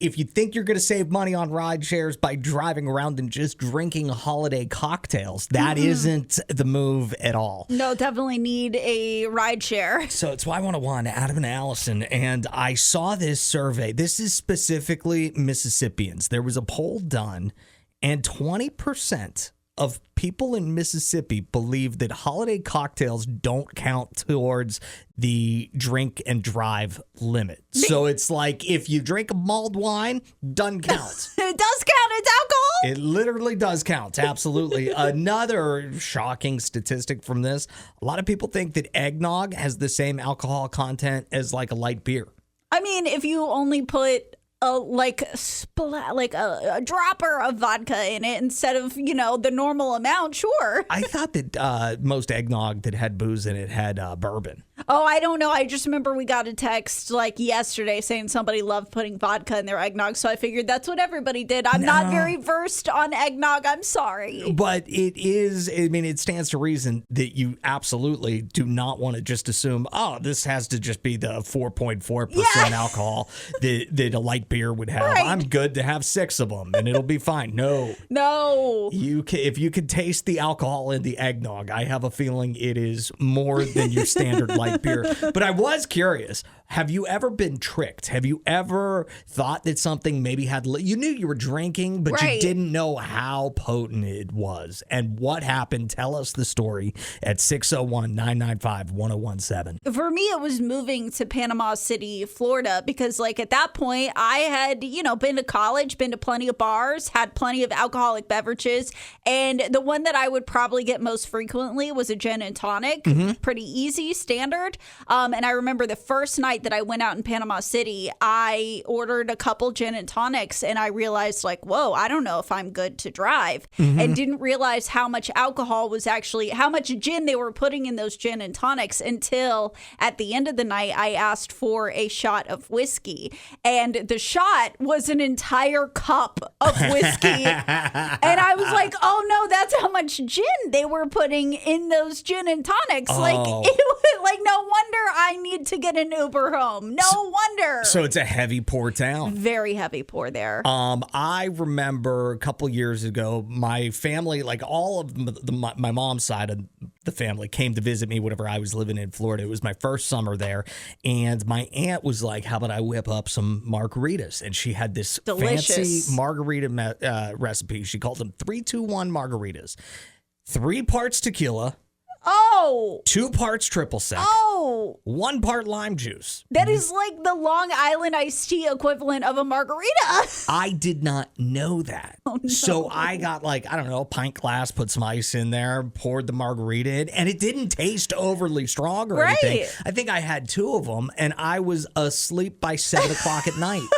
if you think you're going to save money on ride shares by driving around and just drinking holiday cocktails, that isn't the move at all. No, definitely need a ride share. So it's Y101, Adam and Allison, and I saw this survey. This is specifically Mississippians. There was a poll done, and 20% of people in Mississippi believe that holiday cocktails don't count towards the drink and drive limit. So it's like if you drink a mulled wine, doesn't count. It does count. It's alcohol. It literally does count. Absolutely. Another shocking statistic from this, a lot of people think that eggnog has the same alcohol content as like a light beer. I mean, if you only put a dropper of vodka in it instead of, the normal amount, sure. I thought that most eggnog that had booze in it had bourbon. Oh, I don't know. I just remember we got a text yesterday saying somebody loved putting vodka in their eggnog, so I figured that's what everybody did. I'm not very versed on eggnog. I'm sorry. But it stands to reason that you absolutely do not want to just assume, this has to just be the 4.4% alcohol that a light beer would have. Right. I'm good to have 6 of them and it'll be fine. No. If you could taste the alcohol in the eggnog, I have a feeling it is more than your standard light beer. But I was curious, have you ever been tricked? Have you ever thought that something maybe you knew you were drinking, but you didn't know how potent it was? And what happened? Tell us the story at 601-995-1017. For me, it was moving to Panama City, Florida, because at that point I had, been to college, been to plenty of bars, had plenty of alcoholic beverages. And the one that I would probably get most frequently was a gin and tonic. Pretty easy, standard. And I remember the first night that I went out in Panama City, I ordered a couple gin and tonics and I realized whoa, I don't know if I'm good to drive, and didn't realize how much alcohol was actually, how much gin they were putting in those gin and tonics until at the end of the night, I asked for a shot of whiskey, and the shot was an entire cup of whiskey. And I was like, oh no, that's how much gin they were putting in those gin and tonics. It was no wonder I need to get an Uber home. No wonder. So it's a heavy pour town. Very heavy pour there. I remember a couple years ago, my family, all of my mom's side of the family came to visit me whenever I was living in Florida. It was my first summer there. And my aunt was like, how about I whip up some margaritas? And she had this fancy margarita recipe. She called them 3-2-1 margaritas. 3 parts tequila. Oh. 2 parts triple sec. Oh. 1 part lime juice. That is like the Long Island iced tea equivalent of a margarita. I did not know that. Oh, no. So I got a pint glass, put some ice in there, poured the margarita in, and it didn't taste overly strong or anything. I think I had 2 of them, and I was asleep by 7 o'clock at night.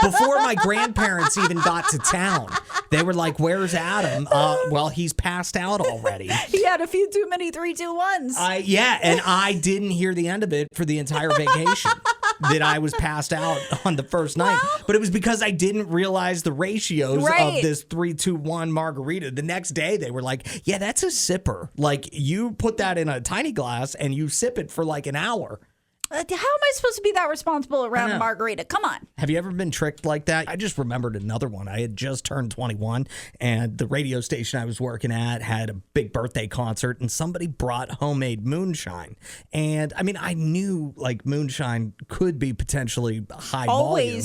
Before my grandparents even got to town, they were like, where's Adam? Well, he's passed out already. He had a few too many 3-2-1s. And I didn't hear the end of it for the entire vacation that I was passed out on the first night. But it was because I didn't realize the ratios of this 3-2-1 margarita. The next day, they were like, yeah, that's a sipper. You put that in a tiny glass and you sip it for an hour. How am I supposed to be that responsible around a margarita? Come on. Have you ever been tricked like that? I just remembered another one. I had just turned 21, and the radio station I was working at had a big birthday concert, and somebody brought homemade moonshine. And, I knew, moonshine could be potentially high volume.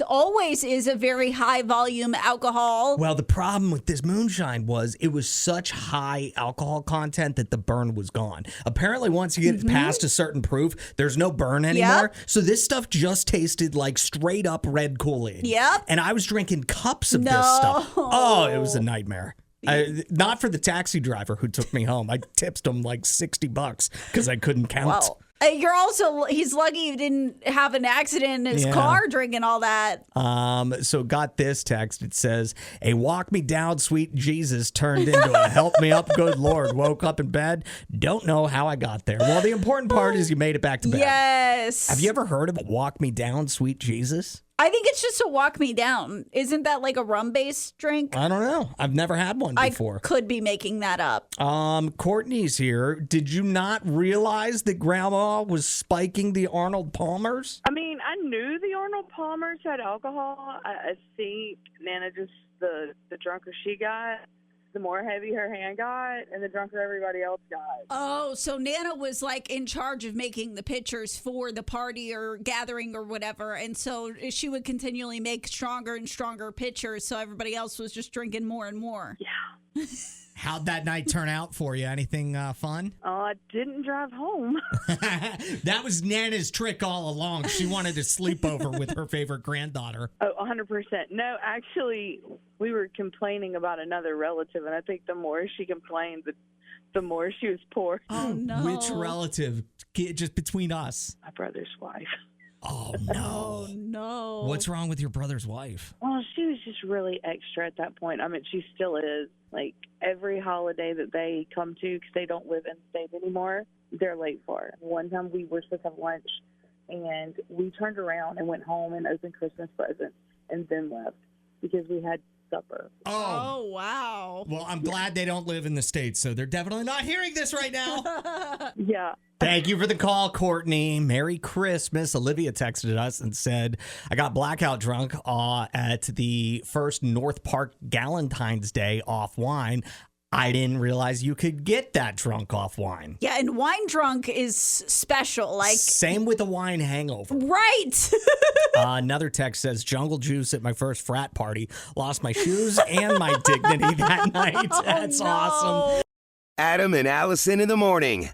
Always is a very high volume alcohol. Well, the problem with this moonshine was it was such high alcohol content that the burn was gone. Apparently, once you get past a certain proof, there's no burn anymore. Yep. So this stuff just tasted like straight up red Kool-Aid. Yep. And I was drinking cups of this stuff. Oh, it was a nightmare. Not for the taxi driver who took me home. I tipped him $60 because I couldn't count. Well, he's lucky he didn't have an accident in his car drinking all that. So got this text. It says, a walk me down, sweet Jesus turned into a help me up, good Lord. Woke up in bed. Don't know how I got there. Well, the important part is you made it back to bed. Yes. Have you ever heard of walk me down, sweet Jesus? I think it's just to walk me down. Isn't that like a rum-based drink? I don't know. I've never had one before. I could be making that up. Courtney's here. Did you not realize that Grandma was spiking the Arnold Palmers? I mean, I knew the Arnold Palmers had alcohol. I think Nana just, the drunker she got, the more heavy her hand got, and the drunker everybody else got. Oh, so Nana was like in charge of making the pitchers for the party or gathering or whatever, and so she would continually make stronger and stronger pitchers, so everybody else was just drinking more and more. Yeah. How'd that night turn out for you? Anything fun? I didn't drive home. That was Nana's trick all along. She wanted to sleep over with her favorite granddaughter. Oh, 100%. No, actually, we were complaining about another relative, and I think the more she complained, the more she was poor. Oh, no. Which relative? Just between us. My brother's wife. Oh, no. Oh, no. What's wrong with your brother's wife? Well, she was just really extra at that point. I mean, she still is. Like, every holiday that they come to, because they don't live in state anymore, they're late for. One time we were supposed to have lunch, and we turned around and went home and opened Christmas presents and then left because we had supper. Oh, wow. Well, I'm glad they don't live in the States, so they're definitely not hearing this right now. Yeah. Thank you for the call, Courtney. Merry Christmas. Olivia texted us and said, I got blackout drunk at the first North Park Galentine's Day off wine. I didn't realize you could get that drunk off wine. Yeah, and wine drunk is special. Like same with a wine hangover. Right. Another text says, jungle juice at my first frat party. Lost my shoes and my dignity that night. That's awesome. Adam and Allison in the morning.